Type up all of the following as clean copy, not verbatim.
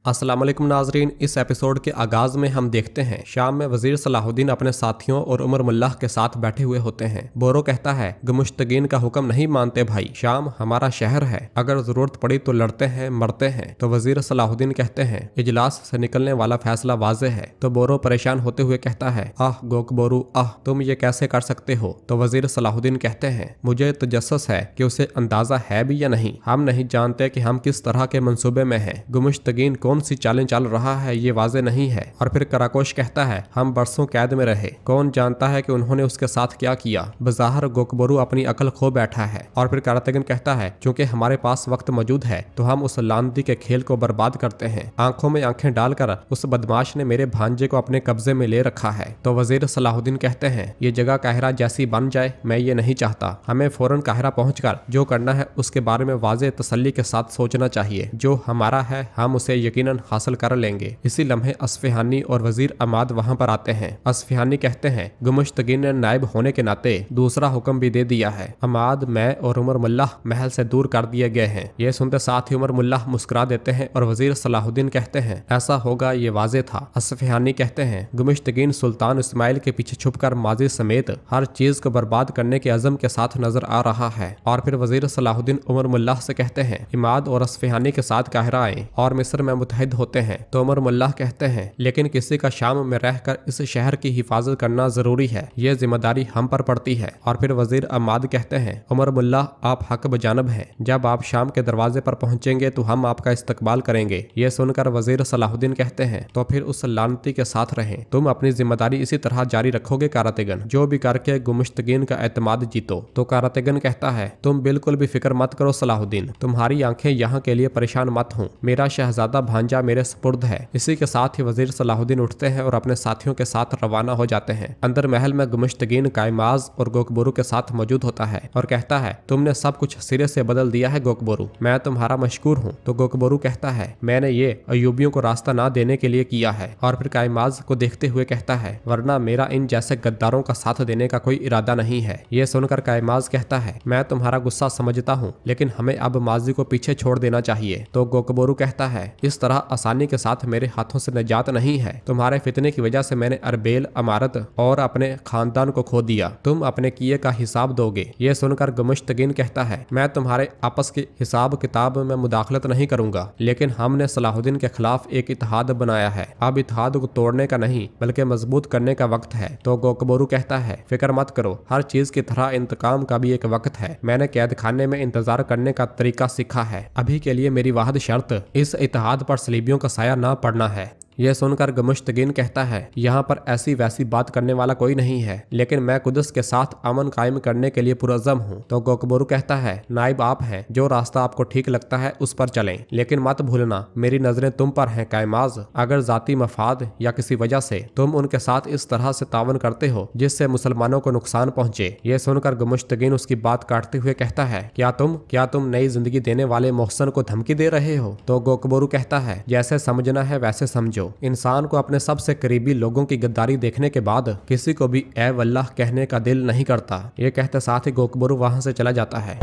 अस्सलाम वालेकुम नाजरीन। इस एपिसोड के आगाज में हम देखते हैं शाम में वजीर सलाहुद्दीन अपने साथियों और उमर मुल्लाह के साथ बैठे हुए होते हैं। बोरो कहता है गुमुश्तगीन का हुक्म नहीं मानते भाई, शाम हमारा शहर है, अगर जरूरत पड़ी तो लड़ते हैं मरते हैं। तो वजीर सलाहुद्दीन कहते हैं इजलास से निकलने वाला फैसला वाज़ेह है। तो बोरो परेशान होते हुए कहता है आह गोक बोरू आह, तुम ये कैसे कर सकते हो। तो वजीर सलाहुद्दीन कहते हैं मुझे तजस्सुस है कि उसे अंदाजा है भी या नहीं, हम नहीं जानते कि हम किस तरह के मंसूबे में हैं। गुमुश्तगीन कौन सी चालें चल रहा है ये वाज़े नहीं है। और फिर कराकोश कहता है हम बरसों कैद में रहे, कौन जानता है कि उन्होंने उसके साथ क्या किया। बज़ाहिर गोकबरू अपनी अकल खो बैठा है। और फिर कारातेगन कहता है चूंकि हमारे पास वक्त मौजूद है तो हम उस लानती के खेल को बर्बाद करते हैं। आंखों में आंखें डालकर उस बदमाश ने मेरे भांजे को अपने कब्जे में ले रखा है। तो वजीर सलाहुद्दीन कहते हैं ये जगह काहिरा जैसी बन जाए मैं ये नहीं चाहता, हमें फौरन काहिरा पहुंचकर जो करना है उसके बारे में वाज़े तसल्ली के साथ सोचना चाहिए। जो हमारा है हम उसे यकीनन हासिल कर लेंगे। इसी लम्हे अस्फहानी और वजीर अमाद वहां पर आते हैं। अस्फहानी कहते हैं गुमुश्तगीन ने नायब होने के नाते दूसरा हुक्म भी दे दिया है। अमाद, मैं और उमर मुल्लाह महल से दूर कर दिए गए हैं। ये सुनते साथ ही उमर मुल्लाह मुस्कुरा देते हैं और वजीर सलाहुद्दीन कहते हैं ऐसा होगा ये वाजे था। अस्फहानी कहते हैं गुमुश्तगीन सुल्तान इस्माइल के पीछे छुपकर माजी समेत हर चीज को बर्बाद करने के अज़म के साथ नजर आ रहा है। और फिर वजीर सलाहुद्दीन उमर मुल्लाह से कहते हैं इमाद और अस्फहानी के साथ काहिरा आए और मिस्र में मुतहद होते हैं। तो उमर मुल्लाह कहते हैं लेकिन किसी का शाम में रहकर इस शहर की हिफाजत करना जरूरी है, ये जिम्मेदारी हम पर पड़ती है। और फिर वजीर अमाद कहते हैं उमर मुल्लाह आप हक बजानब हैं, जब आप शाम के दरवाजे पर पहुंचेंगे तो हम आपका इस्तकबाल करेंगे। ये सुनकर वजीर सलाहुद्दीन कहते हैं तो फिर उस लानती के साथ रहें, तुम अपनी जिम्मेदारी इसी तरह जारी रखोगे कारातेगन, जो भी करके गुमुश्तगीन का एतमाद जीतो। तो कारातेगन कहता है तुम बिल्कुल भी फिक्र मत करो सलाहुद्दीन, तुम्हारी आंखें यहाँ के लिए परेशान मत हों, मेरा शहजादा भांजा मेरे सपुर्द है। इसी के साथ ही वजीर सलाहुद्दीन उठते हैं और अपने साथियों के साथ रवाना हो जाते हैं। अंदर महल में गुमुश्तगीन कायमाज और गोकबोरू के साथ मौजूद होता है और कहता है तुमने सब कुछ सिरे से बदल दिया है गोकबोरू, मैं तुम्हारा मशकूर हूँ। तो गोकबोरू कहता है मैंने ये अयूबियों को रास्ता ना देने के लिए किया है। और फिर कायमाज को देखते हुए कहता है वरना मेरा इन जैसे गद्दारों का साथ देने का कोई इरादा नहीं है। ये सुनकर कायमाज कहता है मैं तुम्हारा गुस्सा समझता हूँ, लेकिन हमें अब माजी को पीछे छोड़ देना चाहिए। तो गोकबोरू कहता है इस तरह आसानी के साथ मेरे हाथों से निजात नहीं है, तुम्हारे फितने की वजह से मैंने अरबेल, अमारत और अपने खानदान को खो दिया, तुम अपने किए का हिसाब दोगे। ये सुनकर गुमुश्तगीन कहता है मैं तुम्हारे आपस के हिसाब किताब में मुदाखलत नहीं करूंगा, लेकिन हमने सलाहुद्दीन के खिलाफ एक इत्तेहाद बनाया है, अब इत्तेहाद को तोड़ने का नहीं बल्कि मजबूत करने का वक्त है। तो गोकबोरू कहता है फिक्र मत करो, हर चीज की तरह इंतकाम का भी एक वक्त है, मैंने कैद खाने में इंतजार करने का तरीका सीखा है, अभी के लिए मेरी वाहिद शर्त इस इत्तेहाद पर सलीबियों का साया ना पड़ना है। यह सुनकर गुमुश्तगीन कहता है यहाँ पर ऐसी वैसी बात करने वाला कोई नहीं है, लेकिन मैं कुदस के साथ अमन कायम करने के लिए पुरज़म हूँ। तो गोकबोरू कहता है नाइब आप हैं, जो रास्ता आपको ठीक लगता है उस पर चलें, लेकिन मत भूलना मेरी नजरें तुम पर हैं कायमाज, अगर जाती मफाद या किसी वजह से तुम उनके साथ इस तरह से तावन करते हो जिससे मुसलमानों को नुकसान पहुंचे। यह सुनकर गुमुश्तगीन उसकी बात काटते हुए कहता है क्या तुम नई जिंदगी देने वाले मोहसन को धमकी दे रहे हो। तो गोकबोरू कहता है जैसे समझना है वैसे समझो, इंसान को अपने सबसे करीबी लोगों की गद्दारी देखने के बाद किसी को भी ए वल्लाह कहने का दिल नहीं करता। ये कहते साथ ही गोकबोरू वहां से चला जाता है।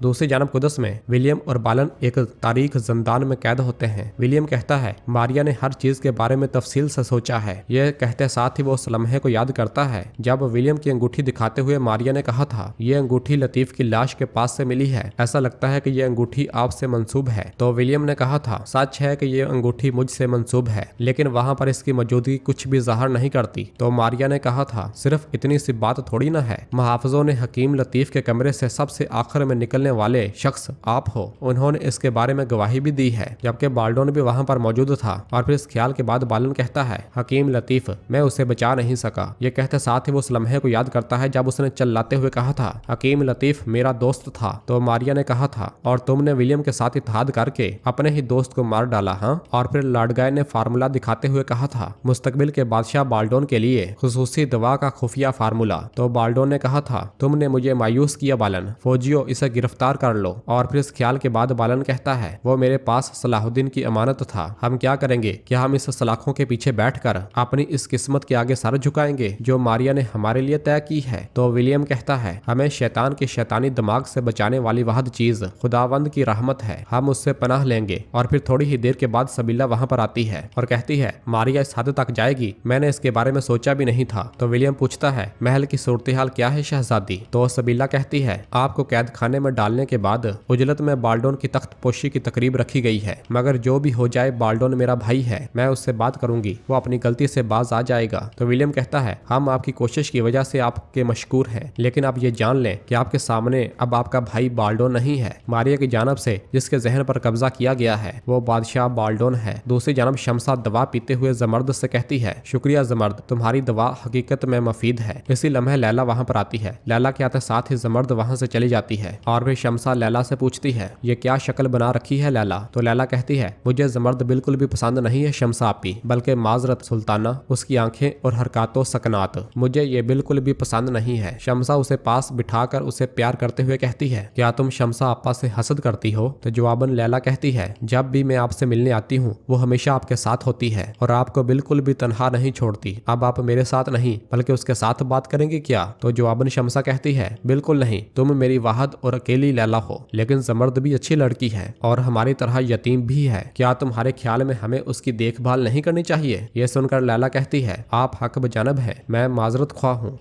दूसरी जानब कुदस में विलियम और बालन एक तारीख जंदान में कैद होते हैं। विलियम कहता है मारिया ने हर चीज के बारे में तफसील से सोचा है। यह कहते साथ ही वो उस लम्हे को याद करता है जब विलियम की अंगूठी दिखाते हुए मारिया ने कहा था ये अंगूठी लतीफ की लाश के पास से मिली है, ऐसा लगता है कि ये अंगूठी आपसे मंसूब है। तो विलियम ने कहा था सच है कि ये अंगूठी मुझसे मंसूब है, लेकिन वहाँ पर इसकी मौजूदगी कुछ भी ज़ाहिर नहीं करती। तो मारिया ने कहा था सिर्फ इतनी सी बात थोड़ी ना है, मुहाफ़िज़ों ने हकीम लतीफ के कमरे से सबसे आखिर में निकलने वाले शख्स आप हो, उन्होंने इसके बारे में गवाही भी दी है, जबकि बाल्डोन भी वहां पर मौजूद था। और फिर इस ख्याल के बाद बालन कहता है हकीम लतीफ मैं उसे बचा नहीं सका। ये कहते साथ ही वो उस लम्हे को याद करता है जब उसने चिल्लाते हुए कहा था हकीम लतीफ मेरा दोस्त था। तो मारिया ने कहा था और तुमने विलियम के साथ इत्तेहाद करके अपने ही दोस्त को मार डाला। हाँ। और फिर लाडगाय ने फार्मूला दिखाते हुए कहा था मुस्तकबिल के बादशाह बाल्डोन के लिए खुसूसी दवा का खुफिया फार्मूला। तो बाल्डोन ने कहा था तुमने मुझे मायूस किया बालन, फौजियों इसे गिरफ्तार गिरफ्तार कर लो। और फिर इस ख्याल के बाद बालन कहता है, वो मेरे पास सलाहुद्दीन की अमानत था, हम क्या करेंगे? क्या हम इस सलाखों के पीछे बैठकर अपनी इस किस्मत के आगे सर झुकाएंगे जो मारिया ने हमारे लिए तय की है? तो विलियम कहता है, हमें शैतान के शैतानी दिमाग से बचाने वाली वह चीज खुदावंद की रहमत है, हम उससे पनाह लेंगे। और फिर थोड़ी ही देर के बाद सबीला वहां पर आती है और कहती है, मारिया इस हद तक जाएगी, मैंने इसके बारे में सोचा भी नहीं था। तो विलियम पूछता है, महल की सूरत हाल क्या है शहजादी? तो सबीला कहती है, आपको कैद खाने में डालने के बाद उजलत में बाल्डोन की तख्त पोशी की तकरीब रखी गई है, मगर जो भी हो जाए बाल्डोन मेरा भाई है, मैं उससे बात करूंगी, वो अपनी गलती से बाज आ जाएगा। तो विलियम कहता है, हम आपकी कोशिश की वजह से आपके मशकूर हैं, लेकिन आप ये जान लें कि आपके सामने अब आपका भाई बाल्डोन नहीं है। मारिया की जानब से जिसके जहन पर कब्जा किया गया है वो बादशाह बाल्डोन है। दूसरी जानब शमसा दवा पीते हुए जमर्द से कहती है, शुक्रिया जमर्द, तुम्हारी दवा हकीकत में मफीद है। इसी लम्हे लैला वहां पर आती है। लैला के आते साथ ही जमर्द वहां से चली जाती है और फिर शमसा लैला से पूछती है, ये क्या शक्ल बना रखी है लैला? तो लैला कहती है, मुझे जमर्द बिल्कुल भी पसंद नहीं है शमसा आपी, बल्कि माजरत सुल्ताना, उसकी आंखें और हरकातों सकनात, मुझे ये बिल्कुल भी पसंद नहीं है। शमसा उसे पास बिठाकर उसे प्यार करते हुए कहती है, क्या तुम शमसा आपा से हसद करती हो? तो जवाबन लैला कहती है, जब भी मैं आपसे मिलने आती हूँ वो हमेशा आपके साथ होती है और आपको बिल्कुल भी तन्हा नहीं छोड़ती। अब आप मेरे साथ नहीं बल्कि उसके साथ बात करेंगे क्या? तो जवाबन शमसा कहती है, बिल्कुल नहीं, तुम मेरी वाहद और अकेली लैला हो, लेकिन जमर्द भी अच्छी लड़की है और हमारी तरह यतीम भी है, क्या तुम्हारे ख्याल में हमें उसकी देखभाल नहीं करनी चाहिए? ये सुनकर लैला कहती है, आप हक बजानब है, मैं माजरत ख्वाह हूँ।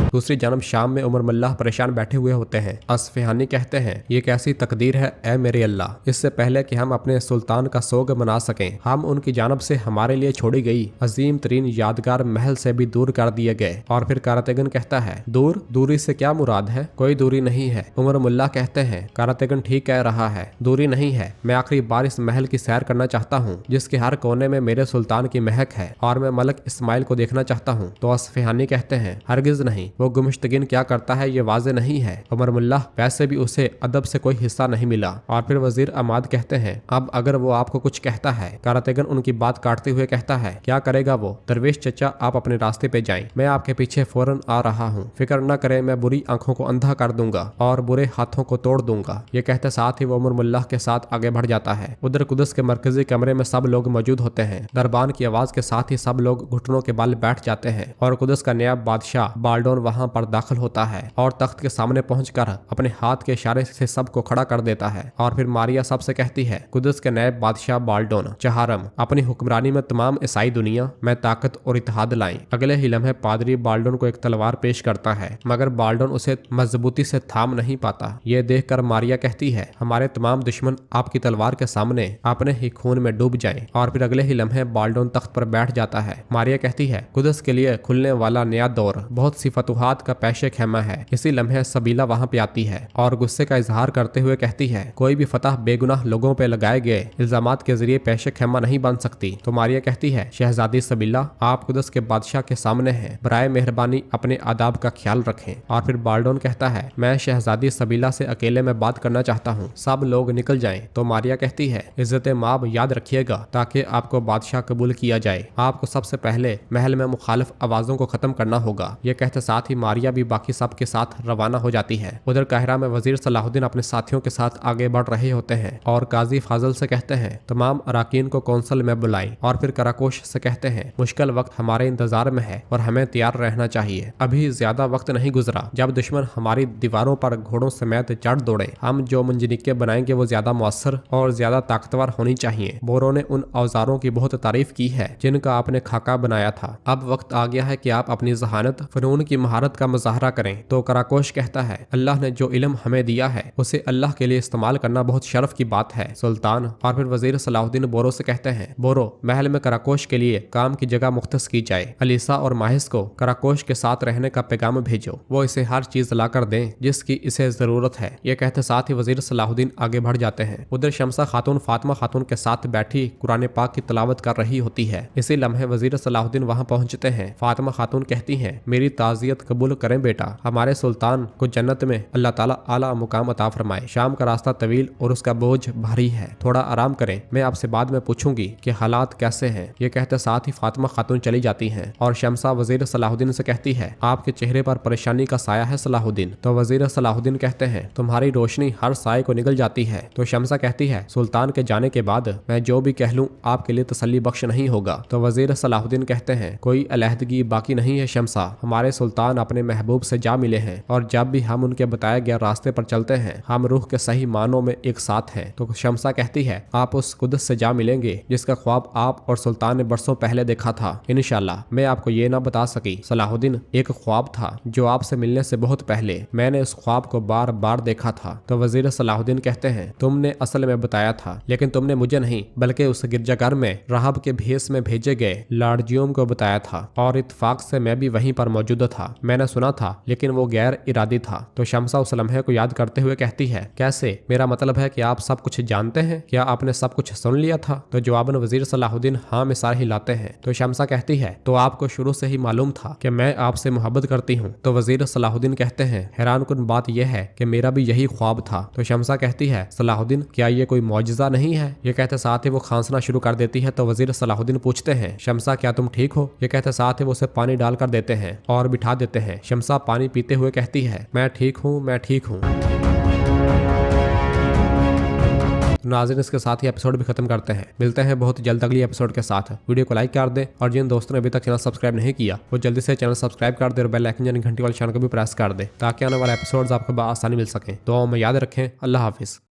दूसरी जानब शाम में उमर मल्लाह परेशान बैठे हुए होते हैं। असफहानी कहते हैं, ये कैसी तकदीर है ए मेरे अल्लाह, इससे पहले कि हम अपने सुल्तान का सोग मना सकें, हम उनकी जानब से हमारे लिए छोड़ी गई अजीम तरीन यादगार महल से भी दूर कर दिए गए। और फिर कारतेगन कहता है, दूर? दूरी से क्या मुराद है? कोई दूरी नहीं है। उमर मुल्लाह कहते हैं, कारतेगन ठीक कह रहा है, दूरी नहीं है। मैं आखिरी बार इस महल की सैर करना चाहता हूँ जिसके हर कोने में मेरे सुल्तान की महक है और मैं मलक इस्माइल को देखना चाहता हूँ। तो असफहानी कहते हैं, हरगिज नहीं, वो गुमश्तगिन क्या करता है ये वाज़े नहीं है। उमर मुल्लाह, वैसे भी उसे अदब से कोई हिस्सा नहीं मिला। और फिर वजीर अमाद कहते हैं, अब अगर वो आपको कुछ कहता है। कारतेगन उनकी बात काटते हुए कहता है, क्या करेगा वो? दरवेश चचा, आप अपने रास्ते पे जाएं, मैं आपके पीछे फौरन आ रहा हूँ, फिक्र न करें, मैं बुरी आंखों को अंधा कर दूंगा और बुरे हाथों को तोड़ दूंगा। ये कहते साथ ही वो उमर मुल्लाह के साथ आगे बढ़ जाता है। उधर कुदस के मरकजी कमरे में सब लोग मौजूद होते हैं। दरबान की आवाज के साथ ही सब लोग घुटनों के बल बैठ जाते हैं और कुदस का नया बादशाह बाल्डोन वहां पर दाखिल होता है और तख्त के सामने पहुंचकर अपने हाथ के इशारे से सबको खड़ा कर देता है। और फिर मारिया सबसे कहती है, कुदस के नए बादशाह बाल्डोन चहारम, अपनी हुक्मरानी में तमाम ईसाई दुनिया में ताकत और इत्तेहाद लाएं। अगले ही लम्हे पादरी बाल्डोन को एक तलवार पेश करता है, मगर बाल्डोन उसे मजबूती से थाम नहीं पाता। ये देखकर मारिया कहती है, हमारे तमाम दुश्मन आपकी तलवार के सामने अपने ही खून में डूब जाएं। और फिर अगले ही लम्हे बाल्डोन तख्त पर बैठ जाता है। मारिया कहती है, कुदस के लिए खुलने वाला नया दौर बहुत सी फतुहात का पैशे खेमा है। इसी लम्हे सबीला वहां पे आती है और गुस्से का इजहार करते हुए कहती है, कोई भी फतह बेगुनाह लोगों पे लगाए गए इल्जामात के जरिए पैशे खेमा नहीं बन सकती। तो मारिया कहती है, शहजादी सबीला, आप कुदस के बादशाह के सामने हैं, बराए मेहरबानी अपने आदाब का ख्याल रखें। और फिर बाल्डोन कहता है, मैं शहजादी सबीला से अकेले में बात करना चाहता हूँ, सब लोग निकल जाएं। तो मारिया कहती है, इज्जत माब याद रखिएगा ताकि आपको बादशाह कबूल किया जाए। आपको सबसे पहले महल में मुखालिफ आवाजों को खत्म करना होगा। ये कहते साथ ही मारिया भी बाकी सब के साथ रवाना हो जाती है। उधर काहिरा में वजीर सलाहुद्दीन अपने साथियों के साथ आगे बढ़ रहे होते हैं और काजी फाजल से कहते हैं, तमाम अराकीन को कौंसल में बुलाएं। और फिर कराकोश से कहते हैं, मुश्किल वक्त हमारे इंतजार में है और हमें तैयार रहना चाहिए। अभी ज्यादा वक्त नहीं गुजरा जब दुश्मन हमारी दीवारों पर घोड़ों समेत चढ़ दौड़े। हम जो मंजनिके बनाएंगे वो ज्यादा मौसर और ज्यादा ताकतवर होनी चाहिए। बोरों ने उन औजारों की बहुत तारीफ की है जिनका आपने खाका बनाया था। अब वक्त आ गया है कि आप अपनी जहानत फनून की महारत का मुजाहरा करें। तो कराकोश कहता है, अल्लाह ने जो इल्म हमें दिया है उसे अल्लाह के लिए इस्तेमाल करना बहुत शर्फ की बात है सुल्तान। और फिर वजीर सलाहुद्दीन बोरो से कहते हैं, बोरो, महल में कराकोश के लिए काम की जगह मुख्तस की जाए। अलीसा और माहिस को कराकोश के साथ रहने का पैगाम भेजो, वो इसे हर चीज ला कर दें जिसकी इसे जरूरत है। ये कहते साथ ही वजीर सलाहुद्दीन आगे बढ़ जाते हैं। उधर शमसा खातून फातिमा खातून के साथ बैठी कुरान पाक की तलावत कर रही होती है। इसी लम्हे वजीर सलाहुद्दीन वहां पहुंचते हैं। फातिमा खातून कहती हैं, मेरी ताजियत कबूल करें बेटा, हमारे सुल्तान को जन्नत में अल्लाह ताला आला मुकाम अता फरमाए। शाम का रास्ता तवील और उसका बोझ भारी है, थोड़ा आराम करें, मैं आपसे बाद में पूछूंगी कि हालात कैसे हैं। ये कहते साथ ही फातिमा खातून चली जाती हैं और शमसा वजीर सलाहुद्दीन से कहती है, आपके चेहरे पर परेशानी का साया है सलाहुद्दीन। तो वजीर सलाहुद्दीन कहते हैं, तुम्हारी रोशनी हर साए को निगल जाती है। तो शमसा कहती है, सुल्तान के जाने के बाद मैं जो भी कह लूं आपके लिए तसल्ली बख्श नहीं होगा। तो वजीर सलाहुद्दीन कहते हैं, कोई अलहदगी बाकी नहीं है शमसा, हमारे सुल्तान अपने महबूब से जा मिले हैं और जब भी हम उनके बताए गए रास्ते पर चलते हैं हम रूह के सही मानों में एक साथ हैं। तो शमसा कहती है, आप उस कुदस से जा मिलेंगे जिसका ख्वाब आप और सुल्तान ने बरसों पहले देखा था। इंशाल्लाह मैं आपको ये ना बता सकी सलाहुद्दीन, एक ख्वाब था जो आपसे मिलने से बहुत पहले मैंने उस ख्वाब को बार बार देखा था। तो वजीर सलाहुद्दीन कहते हैं, तुमने असल में बताया था लेकिन तुमने मुझे नहीं बल्कि उस गिरजाघर में राहब के भेस में भेजे गए लार्जियोम को बताया था और इत्तेफाक से मैं भी वहीं पर मौजूद था। मैंने सुना था लेकिन वो गैर इरादी था। तो शमसा उस लम्हे को याद करते हुए कहती है, कैसे? मेरा मतलब है कि आप सब कुछ जानते हैं, क्या आपने सब कुछ सुन लिया था? तो जवाबन वजीर सलाहुद्दीन हाँ में सर हिलाते हैं। तो शमसा कहती है, तो आपको शुरू से ही मालूम था कि मैं आपसे मोहब्बत करती हूँ? तो वजीर सलाहुद्दीन कहते हैं, हैरानकुन बात यह है कि मेरा भी यही ख्वाब था। तो शमसा कहती है, सलाहुद्दीन क्या ये कोई मौजिजा नहीं है? ये कहते साथ ही वो खांसना शुरू कर देती है। तो वजीर सलाहुद्दीन पूछते हैं, शमसा क्या तुम ठीक हो? ये कहते साथ ही वो उसे पानी डाल कर देते हैं और बिठा देते हैं। शमसा पानी पीते हुए कहती है, मैं ठीक हूँ, मैं ठीक हूँ। नाज़रीन इसके साथ ही एपिसोड भी खत्म करते हैं। मिलते हैं बहुत जल्द अगली एपिसोड के साथ। वीडियो को लाइक कर दें और जिन दोस्तों ने अभी तक चैनल सब्सक्राइब नहीं किया वो जल्दी से चैनल सब्सक्राइब कर दे और बेल आइकन यानी घंटी वाले निशान को भी प्रेस कर दे ताकि आने वाले एपिसोड्स आपको आसानी मिल सके। दुआओं में याद रखें। अल्लाह हाफिज।